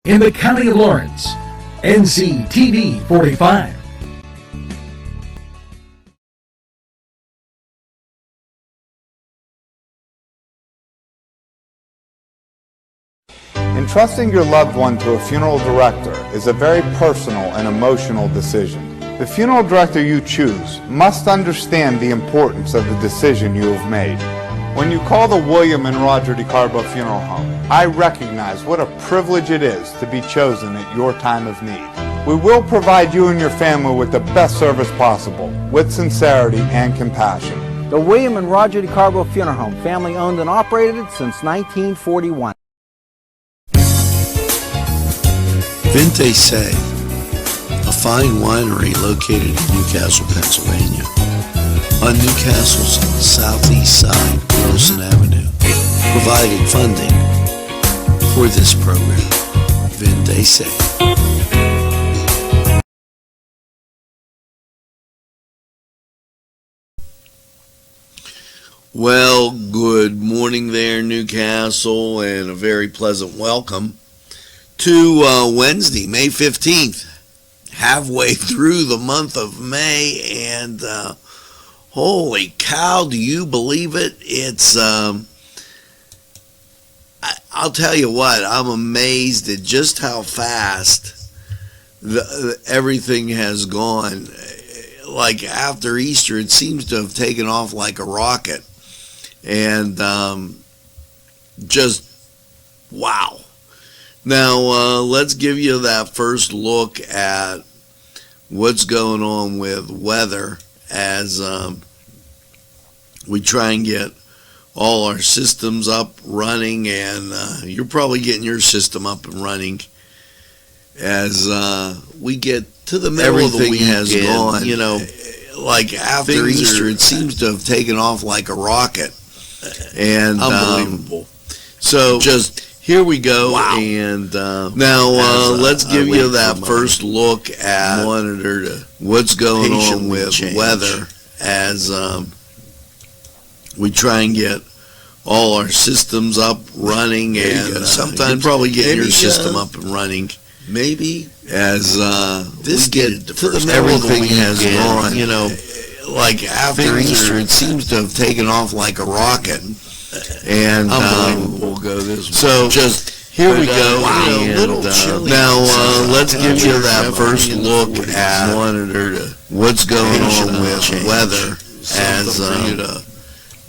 in the County of Lawrence. NCTV45. Entrusting your loved one to a funeral director is a very personal and emotional decision. The funeral director you choose must understand the importance of the decision you have made. When you call the William and Roger DeCarbo Funeral Home, I recognize what a privilege it is to be chosen at your time of need. We will provide you and your family with the best service possible, with sincerity and compassion. The William and Roger DeCarbo Funeral Home, family owned and operated since 1941. Vente Se, a fine winery located in Newcastle, Pennsylvania, on Newcastle's southeast side, Wilson Avenue, provided funding for this program. Vente Se. Well, good morning there, Newcastle, and a very pleasant welcome to Wednesday, May 15th, halfway through the month of May, and holy cow, do you believe it? It's, I'll tell you what, I'm amazed at just how fast everything has gone. Like after Easter, it seems to have taken off like a rocket, and just wow. Now, let's give you that first look at what's going on with weather as we try and get all our systems up running, and you're probably getting your system up and running as we get to the middle of the weekend. Has gone, you know, like after Easter, it seems to have taken off like a rocket, and unbelievable. So just here we go, wow. And now let's give you that first look at monitor to what's going on with weather as we try and get all our systems up running, and sometimes probably getting your system up and running. Maybe as this get to the middle of the weekend has gone, you know, like after Easter, it seems to have taken off like a rocket. And we'll go this way. So just here we go. Wow. And now let's give you that first look at monitor to what's going on with weather as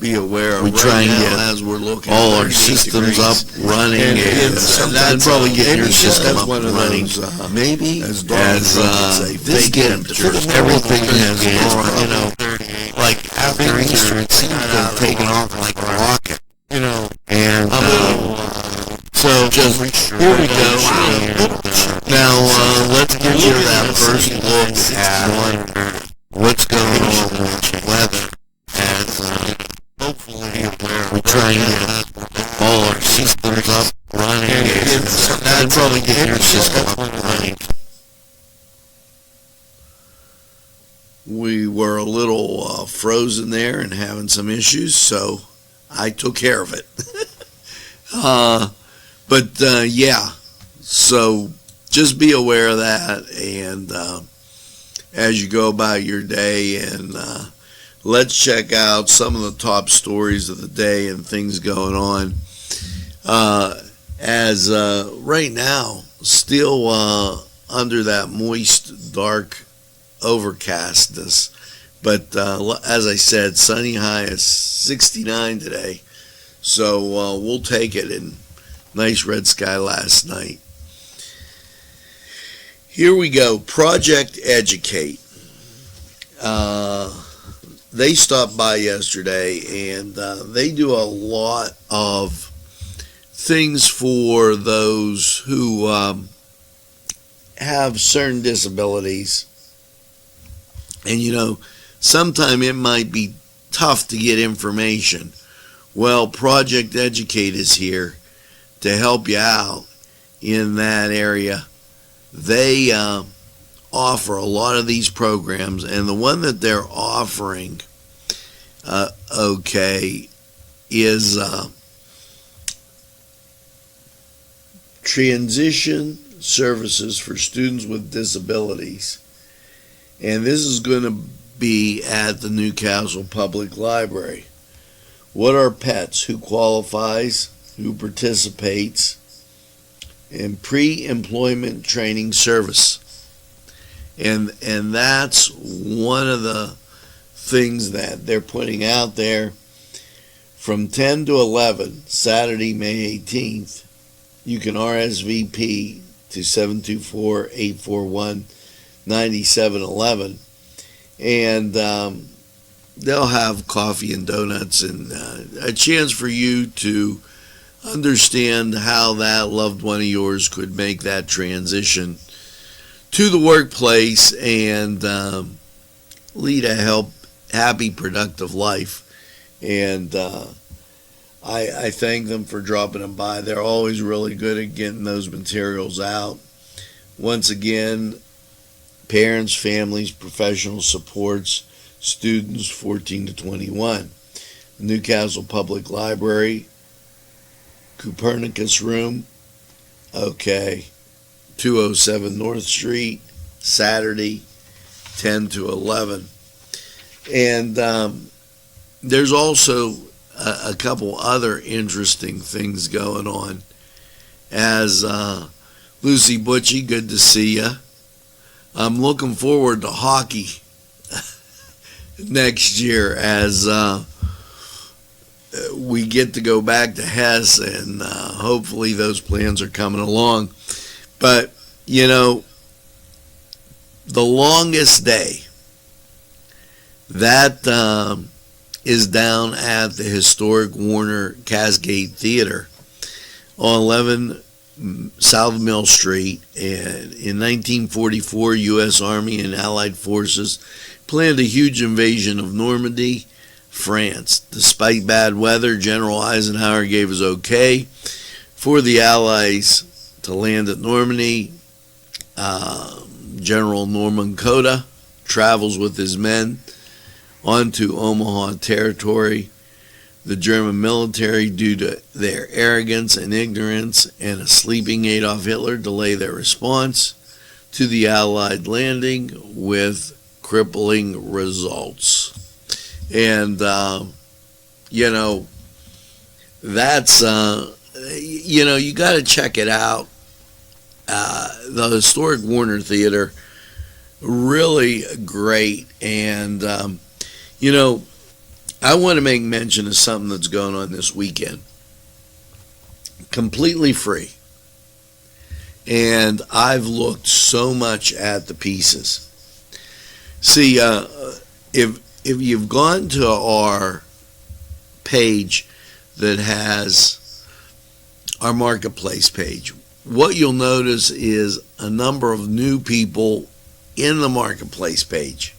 be aware. We try and get as we're looking all our systems up running, and sometimes probably get your system up and running. Maybe as this get everything has gone, you know, like after Easter, it seems to have taken off like a rocket, you know, and so just here we go. Now let's give you that first look at what's going on with weather as hopefully we try and get all our systems up running, and probably get your system up and running. We were a little frozen there and having some issues, so I took care of it. But yeah, so just be aware of that, and as you go about your day, and let's check out some of the top stories of the day and things going on. As right now, still under that moist, dark overcastness, but as I said, sunny, high is 69 today, so we'll take it. And nice red sky last night. Here we go. Project Educate. They stopped by yesterday, and they do a lot of things for those who have certain disabilities. And you know, sometimes it might be tough to get information. Well, Project Educate is here to help you out in that area. They offer a lot of these programs, and the one that they're offering is transition services for students with disabilities. And this is going to be at the Newcastle Public Library. What are pets? Who qualifies? Who participates? In pre-employment training service. And that's one of the things that they're putting out there. From 10 to 11, Saturday, May 18th, you can RSVP to 724-841-9711. And they'll have coffee and donuts and a chance for you to understand how that loved one of yours could make that transition to the workplace and lead a happy, productive life. And I thank them for dropping them by. They're always really good at getting those materials out. Once again, parents, families, professional supports, students 14 to 21. Newcastle Public Library, Copernicus Room, 207 North Street, Saturday, 10 to 11. And there's also a couple other interesting things going on. As Lucy Butchie, good to see you. I'm looking forward to hockey next year as we get to go back to Hess, and hopefully those plans are coming along. But, you know, the longest day, that is down at the historic Warner Cascade Theater on 11 South Mill Street. And in 1944, U.S. Army and Allied forces planned a huge invasion of Normandy, France. Despite bad weather, General Eisenhower gave his okay for the Allies to land at Normandy. General Norman Cota travels with his men onto Omaha territory. The German military, due to their arrogance and ignorance and a sleeping Adolf Hitler, delay their response to the Allied landing with crippling results. And, you know, that's, you know, you got to check it out. The historic Warner Theater, really great. And, you know, I want to make mention of something that's going on this weekend. Completely free. And I've looked so much at the pieces. See, if you've gone to our page that has our marketplace page, what you'll notice is a number of new people in the marketplace page.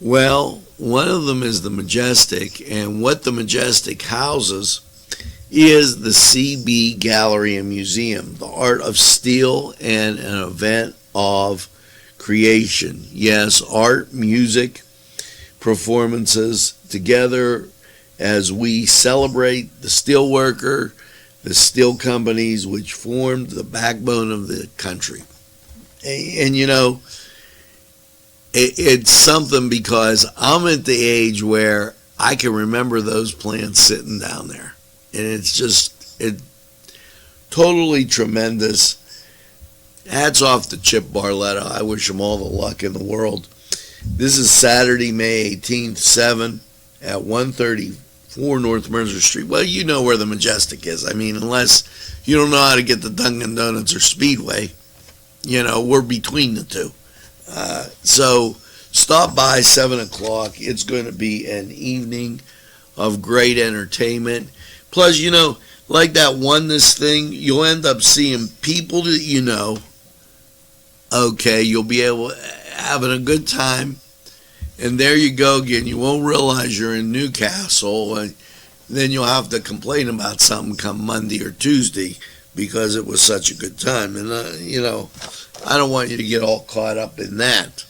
Well, one of them is the Majestic, and what the Majestic houses is the CB Gallery and Museum, the art of steel and an event of creation. Yes, art, music, performances together as we celebrate the steel worker, the steel companies which formed the backbone of the country. And you know, it's something because I'm at the age where I can remember those plants sitting down there. And it's just, totally tremendous. Hats off to Chip Barletta. I wish him all the luck in the world. This is Saturday, May 18th, 7 at 134 North Mercer Street. Well, you know where the Majestic is. I mean, unless you don't know how to get to Dunkin' Donuts or Speedway, you know, we're between the two. So stop by 7 o'clock. It's going to be an evening of great entertainment. Plus, you know, like that oneness thing, you'll end up seeing people that you know. Okay, you'll be able having a good time. And there you go again. You won't realize you're in Newcastle. And then you'll have to complain about something come Monday or Tuesday because it was such a good time. And, you know, I don't want you to get all caught up in that.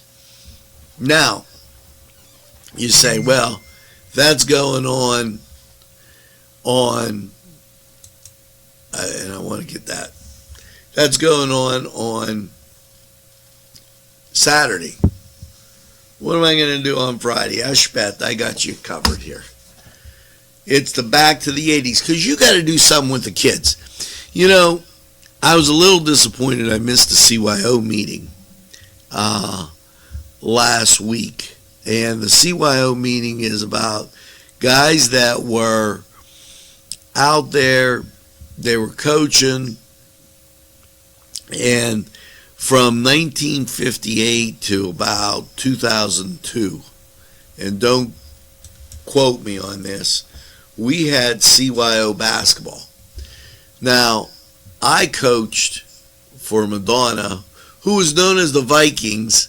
Now, you say, well, that's going on, and I want to get that. that's going on Saturday. What am I going to do on Friday? I got you covered here. It's the Back to the 80s, because you got to do something with the kids. You know, I was a little disappointed I missed the CYO meeting last week. And the CYO meeting is about guys that were out there, they were coaching, and from 1958 to about 2002, and don't quote me on this, we had CYO basketball. Now, I coached for Madonna, who was known as the Vikings,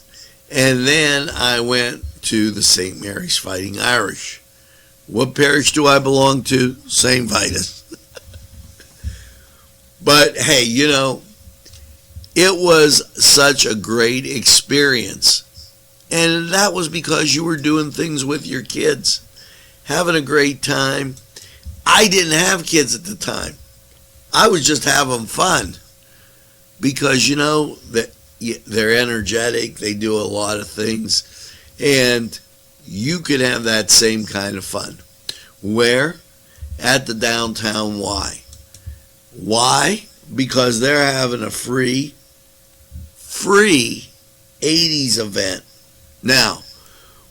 and then I went to the St. Mary's Fighting Irish. What parish do I belong to? St. Vitus. But hey, you know, it was such a great experience. And that was because you were doing things with your kids, having a great time. I didn't have kids at the time. I was just having fun because, you know, they're energetic. They do a lot of things. And you could have that same kind of fun. Where? At the downtown Y. Why? Because they're having a free 80s event. Now,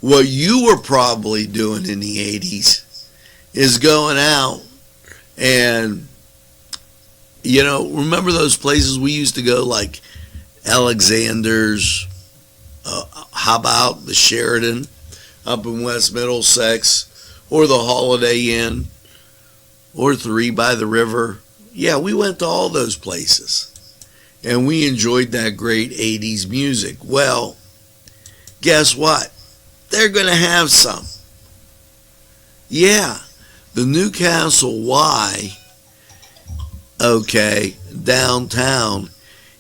what you were probably doing in the 80s is going out and, you know, remember those places we used to go, like Alexander's, how about the Sheridan up in West Middlesex, or the Holiday Inn, or 3 by the River. Yeah, we went to all those places, and we enjoyed that great 80s music. Well, guess what? They're going to have some. Yeah, the Newcastle Y, okay, downtown,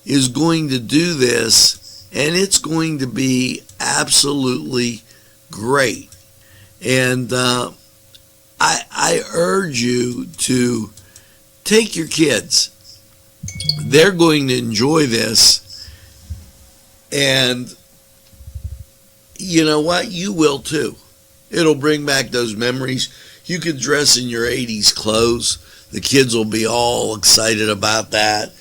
is going to do this, and it's going to be absolutely great. And I urge you to take your kids. They're going to enjoy this, and you know what? You will too. It'll bring back those memories. You can dress in your 80s clothes. The kids will be all excited about that.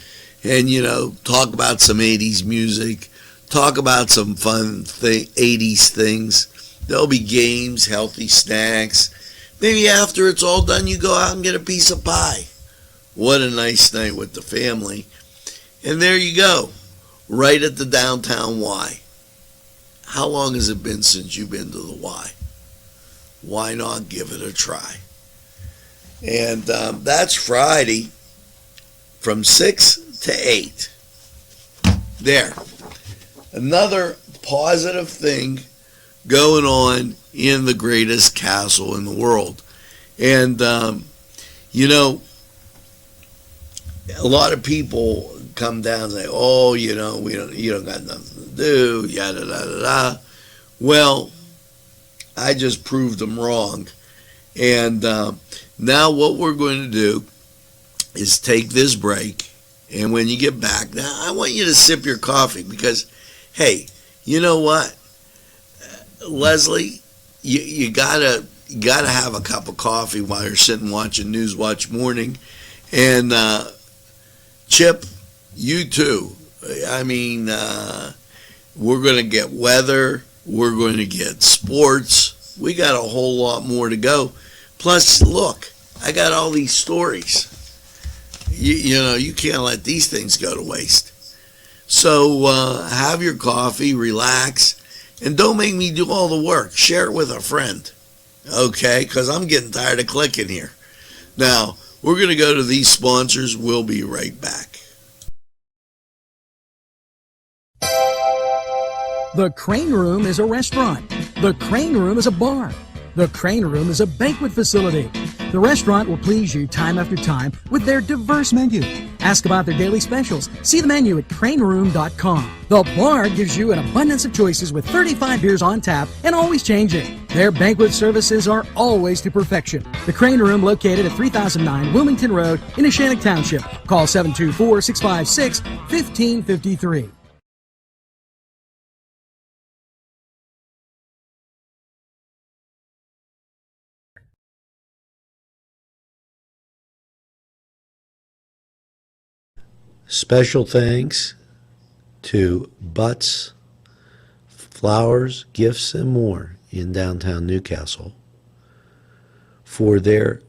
And, you know, talk about some 80s music. Talk about some fun 80s things. There'll be games, healthy snacks. Maybe after it's all done, you go out and get a piece of pie. What a nice night with the family. And there you go, right at the downtown Y. How long has it been since you've been to the Y? Why not give it a try? And that's Friday from 6 to 8. There. Another positive thing going on in the greatest castle in the world. And, you know, a lot of people come down and say, oh, you know, you don't got nothing to do, yada, da, da. Well, I just proved them wrong. And now what we're going to do is take this break. And when you get back, now I want you to sip your coffee because, hey, you know what? Leslie, you gotta have a cup of coffee while you're sitting watching NewsWatch Morning. And Chip, you too. I mean, we're going to get weather. We're going to get sports. We got a whole lot more to go. Plus, look, I got all these stories. You know, you can't let these things go to waste. So have your coffee, relax, and don't make me do all the work. Share it with a friend, okay? Because I'm getting tired of clicking here. Now, we're going to go to these sponsors. We'll be right back. The Crane Room is a restaurant. The Crane Room is a bar. The Crane Room is a banquet facility. The restaurant will please you time after time with their diverse menu. Ask about their daily specials. See the menu at craneroom.com. The bar gives you an abundance of choices with 35 beers on tap and always changing. Their banquet services are always to perfection. The Crane Room, located at 3009 Wilmington Road in Neshannock Township. Call 724-656-1553. Special thanks to Butts, Flowers, Gifts, and More in downtown Newcastle for their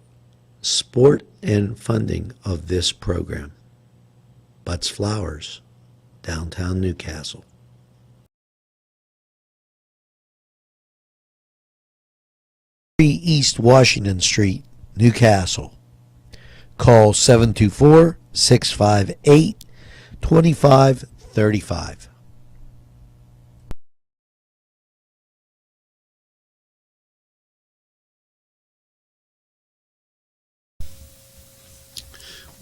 support and funding of this program. Butts Flowers, downtown Newcastle. East Washington Street, Newcastle. Call 724-658-2535.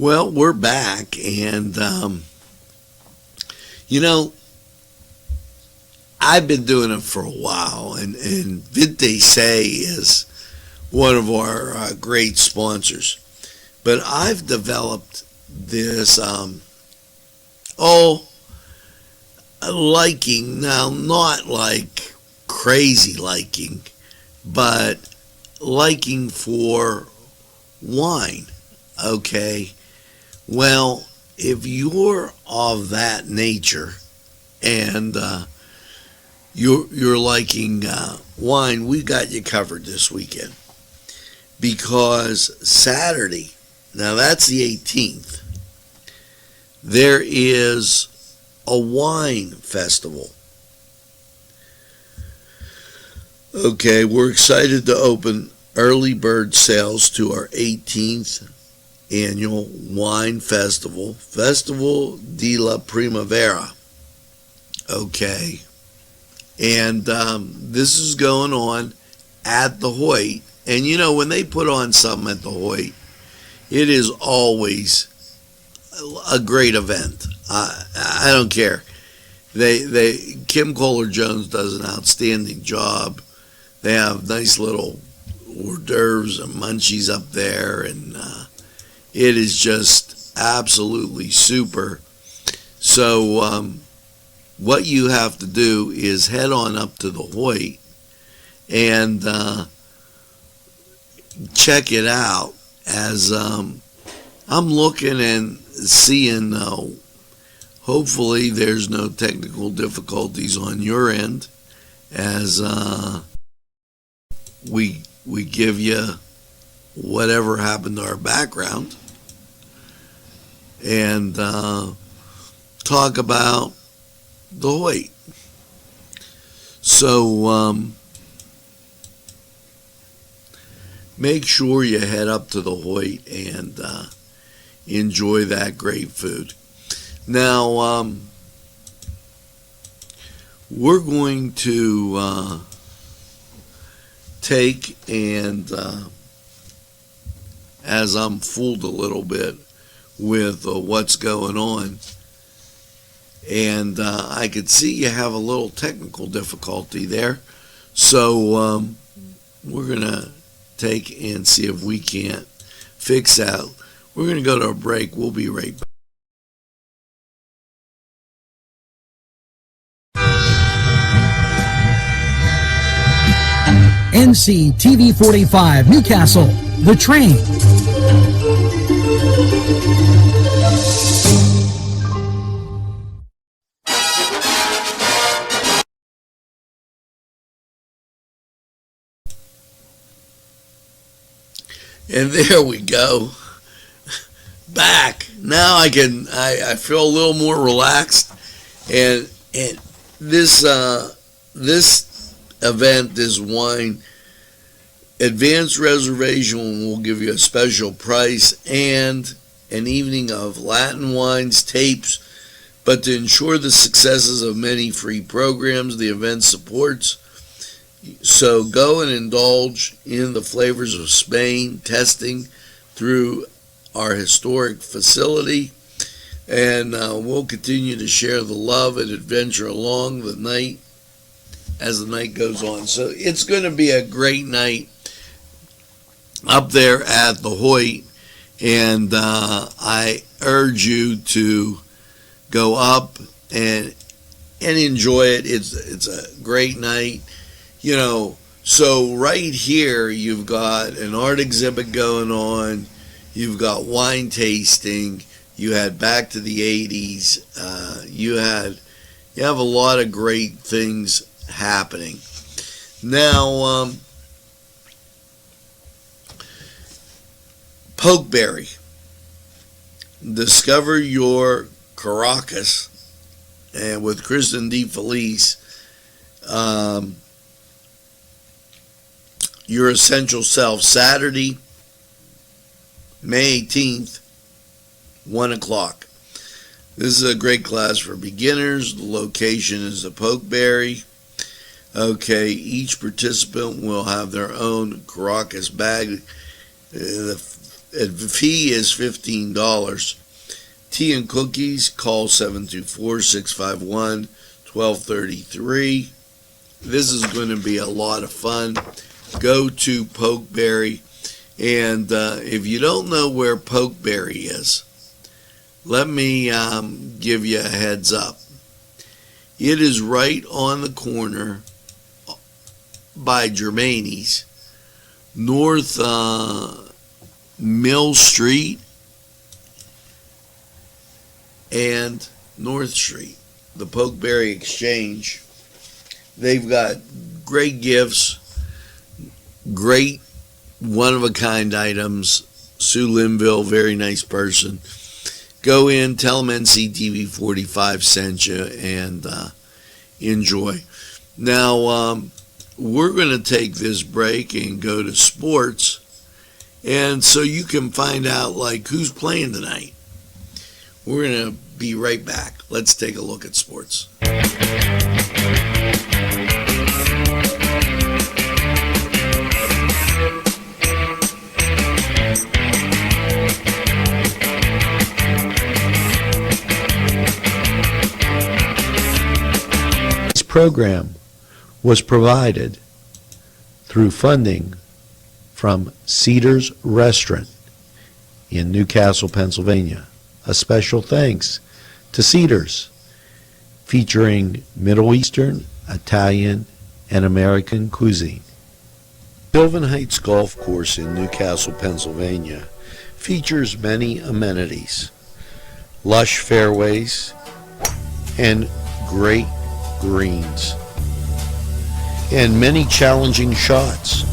Well, we're back, and I've been doing it for a while, and Vinte Say is one of our great sponsors. But I've developed this liking, now not like crazy liking, but liking for wine. Okay, well, if you're of that nature and you're liking wine, we got you covered this weekend, because Saturday, now that's the 18th, there is a wine festival. Okay, we're excited to open early bird sales to our 18th annual wine festival, Festival de la Primavera. Okay, and this is going on at the Hoyt. And when they put on something at the Hoyt, it is always a great event. I don't care. Kim Kohler-Jones does an outstanding job. They have nice little hors d'oeuvres and munchies up there, and it is just absolutely super. So what you have to do is head on up to the Hoyt and check it out, as I'm looking and seeing, hopefully there's no technical difficulties on your end, as we give you whatever happened to our background, and talk about the Hoyt. So make sure you head up to the Hoyt and enjoy that great food. Now, we're going to take and, as I'm fooled a little bit with what's going on, and I could see you have a little technical difficulty there, so we're going to take and see if we can't fix that. We're going to go to a break. We'll be right back. NCTV45 Newcastle, The Train. And there we go. Back. Now I feel a little more relaxed, and this event, this wine, advanced reservation will give you a special price and an evening of Latin wines, tapes. But to ensure the successes of many free programs the event supports, So go and indulge in the flavors of Spain, testing through our historic facility, and we'll continue to share the love and adventure along the night as the night goes on. So it's going to be a great night up there at the Hoyt, and I urge you to go up and enjoy it. It's a great night. You know, so right here you've got an art exhibit going on, you've got wine tasting, you had Back to the 80s, you have a lot of great things happening. Now, Pokeberry, discover your Caracas, and with Kristen DeFelice, your essential self, Saturday, May 18th, 1 o'clock. This is a great class for beginners. The location is the Pokeberry. Okay, each participant will have their own Caracas bag. The fee is $15. Tea and cookies, call 724-651-1233. This is going to be a lot of fun. Go to Pokeberry, and if you don't know where Pokeberry is, let me give you a heads up. It is right on the corner by Germani's, North Mill Street and North Street, the Pokeberry Exchange. They've got great gifts, great one-of-a-kind items. Sue Linville, very nice person. Go in, tell them NCTV45 sent you, and enjoy. Now, we're going to take this break and go to sports, and so you can find out, like, who's playing tonight. We're going to be right back. Let's take a look at sports. This program was provided through funding from Cedars Restaurant in Newcastle, Pennsylvania. A special thanks to Cedars, featuring Middle Eastern, Italian, and American cuisine. Sylvan Heights Golf Course in Newcastle, Pennsylvania features many amenities, lush fairways, and great greens, and many challenging shots.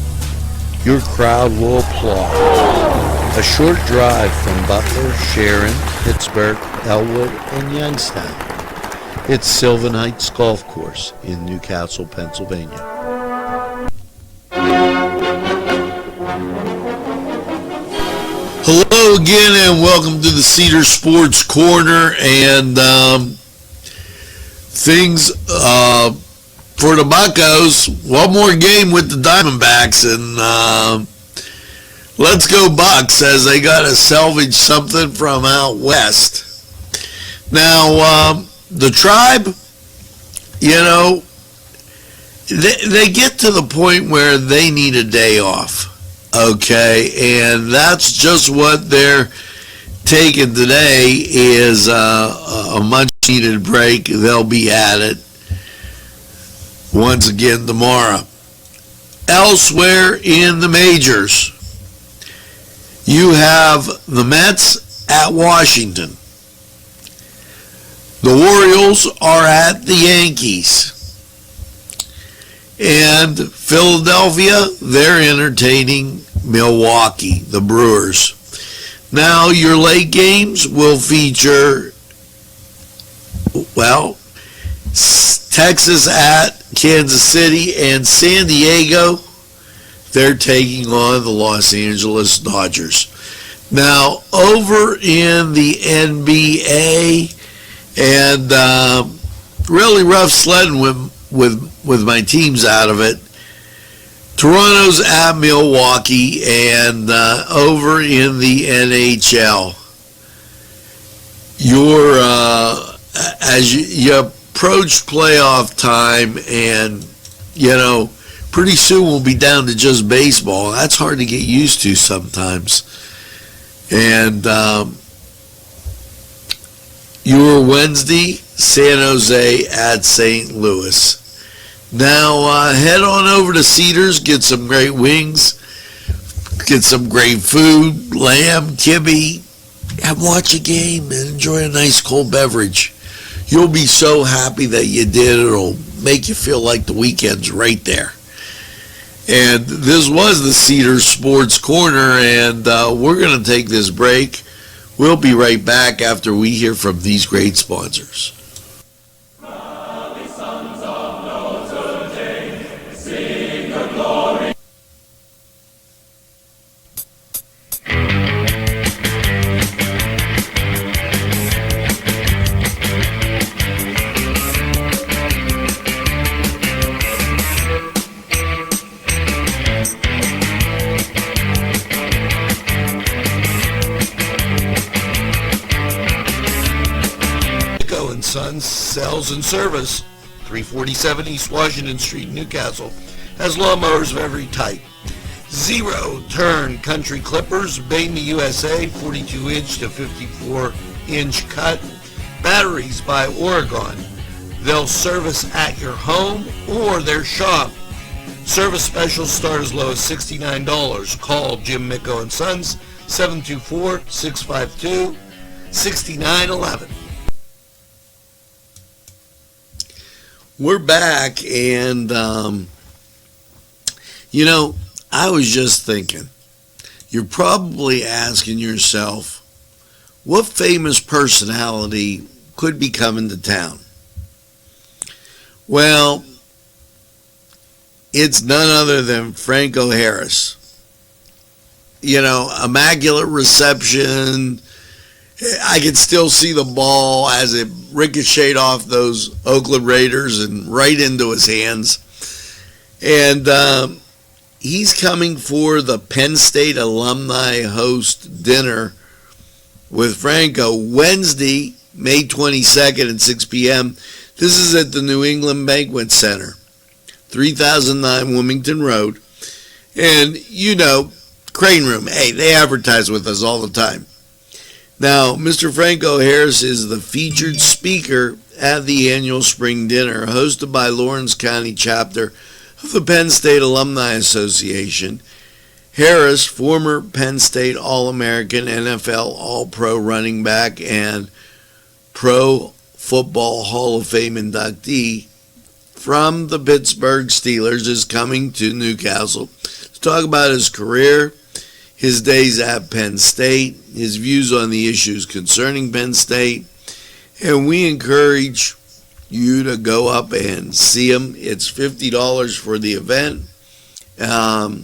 Your crowd will applaud. A short drive from Butler, Sharon, Pittsburgh, Elwood, and Youngstown. It's Sylvan Heights Golf Course in Newcastle, Pennsylvania. Hello again, and welcome to the Cedar Sports Corner. And things for the Buccos. One more game with the Diamondbacks, and let's go Bucks, as they got to salvage something from out west. Now, the Tribe, you know, they get to the point where they need a day off, okay? And that's just what they're taking today, is a much-needed break. They'll be at it once again tomorrow. Elsewhere in the majors, you have the Mets at Washington. The Orioles are at the Yankees. And Philadelphia, they're entertaining Milwaukee, the Brewers. Now, your late games will feature, well, Texas at Kansas City, and San Diego, they're taking on the Los Angeles Dodgers. Now, over in the NBA, and really rough sledding with my teams out of it. Toronto's at Milwaukee, and over in the NHL, as you approach playoff time, and pretty soon we'll be down to just baseball. That's hard to get used to sometimes. And your Wednesday, San Jose at St. Louis. Now head on over to Cedars, get some great wings, get some great food, lamb, kibbe, and watch a game and enjoy a nice cold beverage. You'll be so happy that you did. It'll make you feel like the weekend's right there. And this was the Cedars Sports Corner, and we're going to take this break. We'll be right back after we hear from these great sponsors. Sons Sales and Service, 347 East Washington Street, Newcastle, has lawnmowers of every type. Zero turn country clippers, made in the USA, 42 inch to 54 inch cut. Batteries by Oregon. They'll service at your home or their shop. Service specials start as low as $69. Call Jim Micko and Sons, 724-652-6911. We're back, and, I was just thinking, you're probably asking yourself, what famous personality could be coming to town? Well, it's none other than Franco Harris. Immaculate reception. I could still see the ball as it ricocheted off those Oakland Raiders and right into his hands. And he's coming for the Penn State alumni host dinner with Franco Wednesday, May 22nd at 6 p.m. This is at the New England Banquet Center, 3009 Wilmington Road. And, Crane Room, hey, they advertise with us all the time. Now, Mr. Franco Harris is the featured speaker at the annual spring dinner hosted by Lawrence County chapter of the Penn State Alumni Association. Harris, former Penn State All-American, NFL All-Pro running back, and Pro Football Hall of Fame inductee from the Pittsburgh Steelers, is coming to Newcastle to talk about his career, his days at Penn State, his views on the issues concerning Penn State, and we encourage you to go up and see him. It's $50 for the event. It's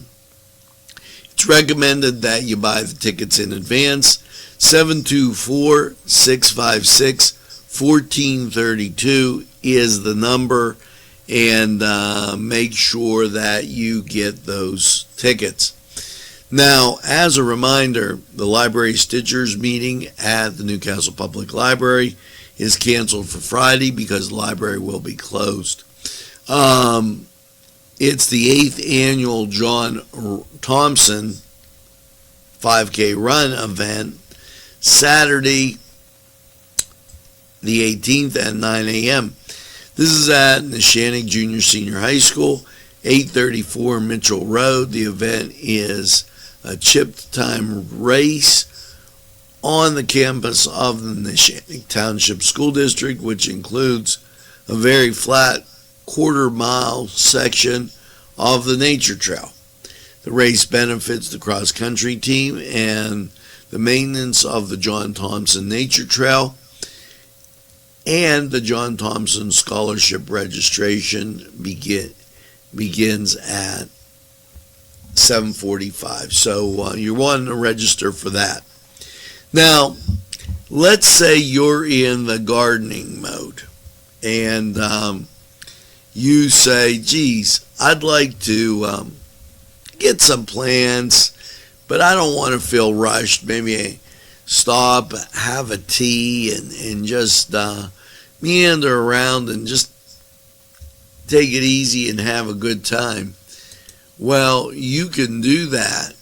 recommended that you buy the tickets in advance. 724-656-1432 is the number, and make sure that you get those tickets. Now, as a reminder, the Library Stitchers meeting at the Newcastle Public Library is canceled for Friday because the library will be closed. It's the 8th annual John Thompson 5K run event, Saturday the 18th at 9 a.m. This is at Neshannock Junior Senior High School, 834 Mitchell Road. The event is a chipped time race on the campus of the Neshannock Township School District, which includes a very flat quarter-mile section of the nature trail. The race benefits the cross-country team and the maintenance of the John Thompson Nature Trail, and the John Thompson Scholarship registration begins at 7:45. So you're wanting to register for that. Now, let's say you're in the gardening mode and you say, geez, I'd like to get some plans, but I don't want to feel rushed. Maybe stop, have a tea, and just meander around and just take it easy and have a good time. Well, you can do that,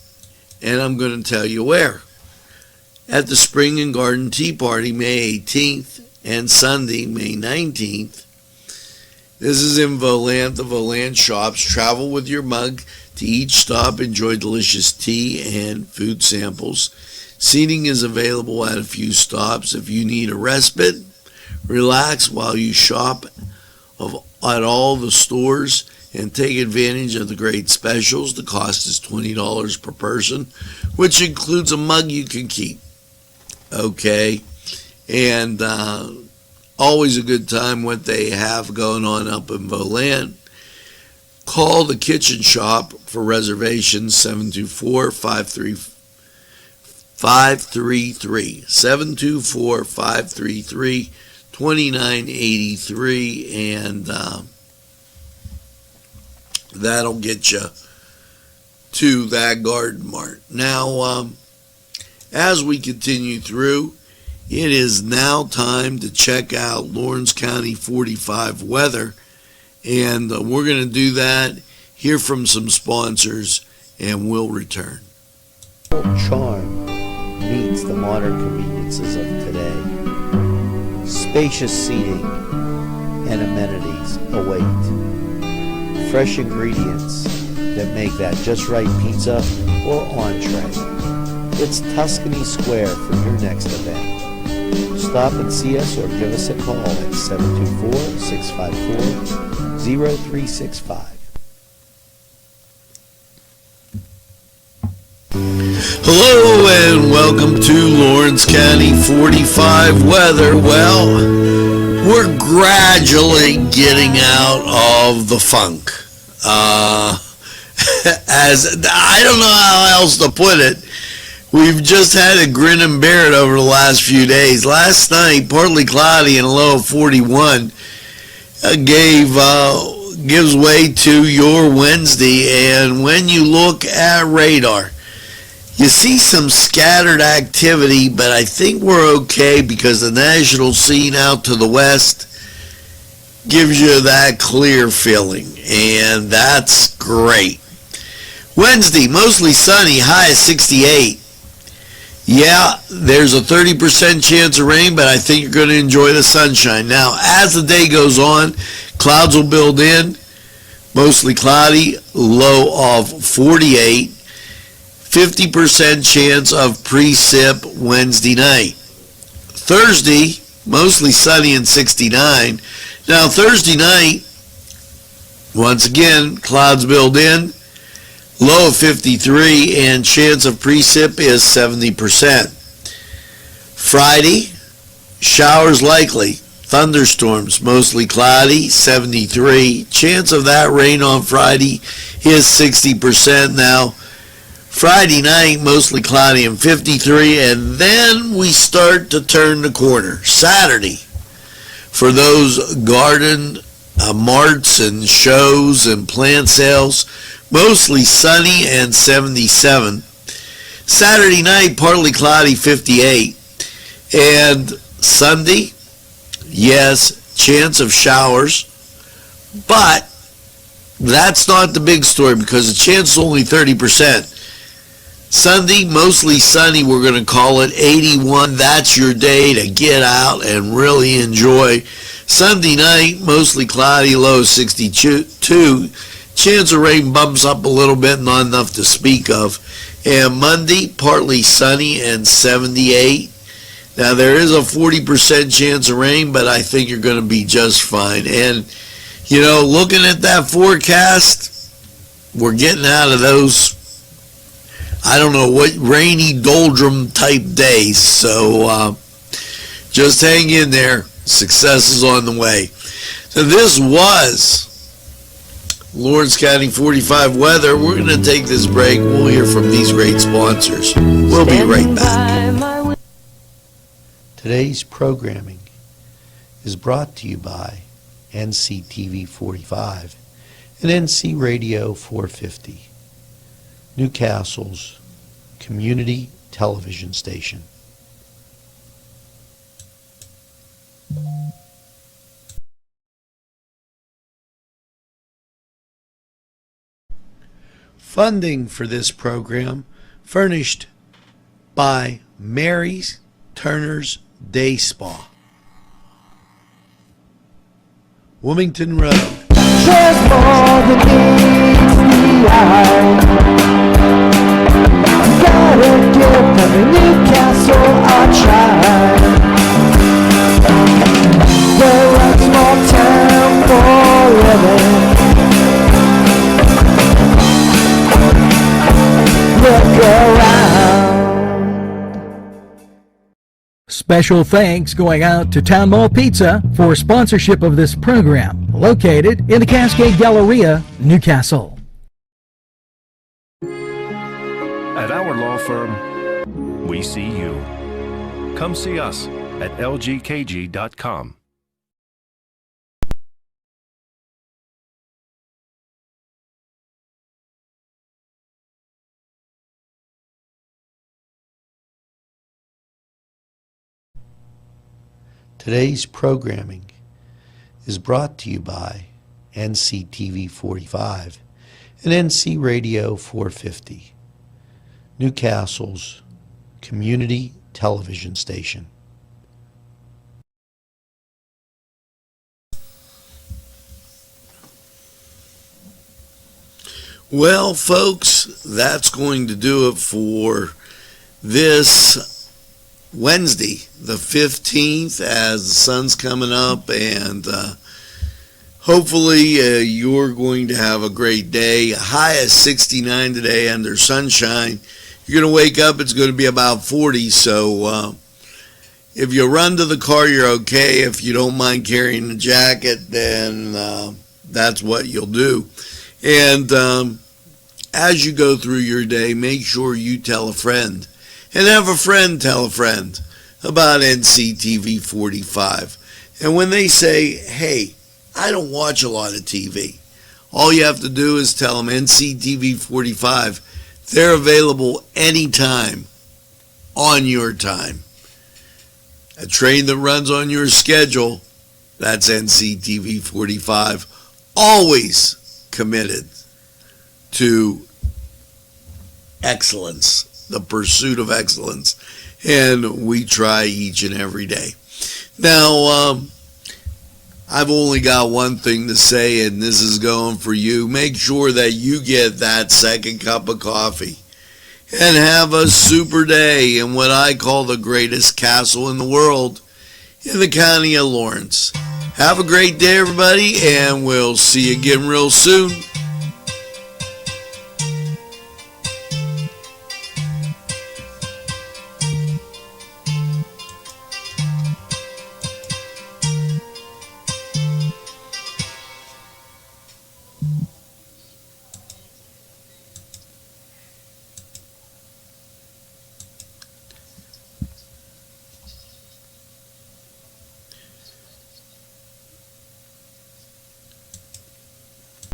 and I'm going to tell you where. At the Spring and Garden Tea Party, May 18th and Sunday, May 19th. This is in Volant, the Volant Shops. Travel with your mug to each stop. Enjoy delicious tea and food samples. Seating is available at a few stops. If you need a respite, relax while you shop at all the stores and take advantage of the great specials. The cost is $20 per person, which includes a mug you can keep. Okay, and always a good time what they have going on up in Volant. Call the kitchen shop for reservations, 724-533 724-533-2983, and that'll get you to that garden mart. Now, as we continue through, it is now time to check out Lawrence County 45 weather, and we're going to do that, hear from some sponsors, and we'll return. Charm meets the modern conveniences of today. Spacious seating and amenities await. Fresh ingredients that make that just right pizza or entree. It's Tuscany Square for your next event. Stop and see us or give us a call at 724-654-0365. Hello and welcome to Lawrence County 45 weather. Well, we're gradually getting out of the funk. As I don't know how else to put it. We've just had a grin and bear it over the last few days. Last night, partly cloudy and a low of 41 gives way to your Wednesday. And when you look at radar, you see some scattered activity, but I think we're okay because the national scene out to the west gives you that clear feeling, and that's great. Wednesday, mostly sunny, high of 68. Yeah, there's a 30% chance of rain, but I think you're going to enjoy the sunshine. Now, as the day goes on, clouds will build in, mostly cloudy, low of 48, 50% chance of precip Wednesday night. Thursday, mostly sunny and 69. Now, Thursday night, once again, clouds build in, low of 53, and chance of precip is 70%. Friday, showers likely, thunderstorms, mostly cloudy, 73. Chance of that rain on Friday is 60%. Now, Friday night, mostly cloudy and 53, and then we start to turn the corner. Saturday, for those garden marts and shows and plant sales, mostly sunny and 77. Saturday night, partly cloudy, 58. And Sunday, yes, chance of showers, but that's not the big story because the chance is only 30%. Sunday, mostly sunny, we're going to call it 81. That's your day to get out and really enjoy. Sunday night, mostly cloudy, low 62. Chance of rain bumps up a little bit, not enough to speak of. And Monday, partly sunny and 78. Now, there is a 40% chance of rain, but I think you're going to be just fine. And, you know, looking at that forecast, we're getting out of those, I don't know what, rainy doldrum type days. So just hang in there. Success is on the way. So this was Lawrence County 45 weather. We're going to take this break. We'll hear from these great sponsors. We'll be right back. Today's programming is brought to you by NCTV45 and NC Radio 450. Newcastle's community television station. Funding for this program furnished by Mary's Turner's Day Spa, Wilmington Road. There's more than meets the eye. Gotta give every Newcastle a try. We're a small town for living. Look around. Special thanks going out to Town Mall Pizza for sponsorship of this program, located in the Cascade Galleria, Newcastle. At our law firm, we see you. Come see us at lgkg.com. Today's programming is brought to you by NCTV45 and NC Radio 450, Newcastle's community television station. Well, folks, that's going to do it for this Wednesday, the 15th, as the sun's coming up, and hopefully you're going to have a great day. High is 69 today under sunshine. You're going to wake up, it's going to be about 40, so if you run to the car, you're okay. If you don't mind carrying a jacket, then that's what you'll do. And as you go through your day, make sure you tell a friend. And have a friend tell a friend about NCTV45. And when they say, hey, I don't watch a lot of TV, all you have to do is tell them NCTV45. They're available anytime on your time. A train that runs on your schedule, that's NCTV45. Always committed to excellence. The pursuit of excellence, and we try each and every day. Now, I've only got one thing to say, and this is going for you. Make sure that you get that second cup of coffee and have a super day in what I call the greatest castle in the world in the county of Lawrence. Have a great day, everybody, and we'll see you again real soon.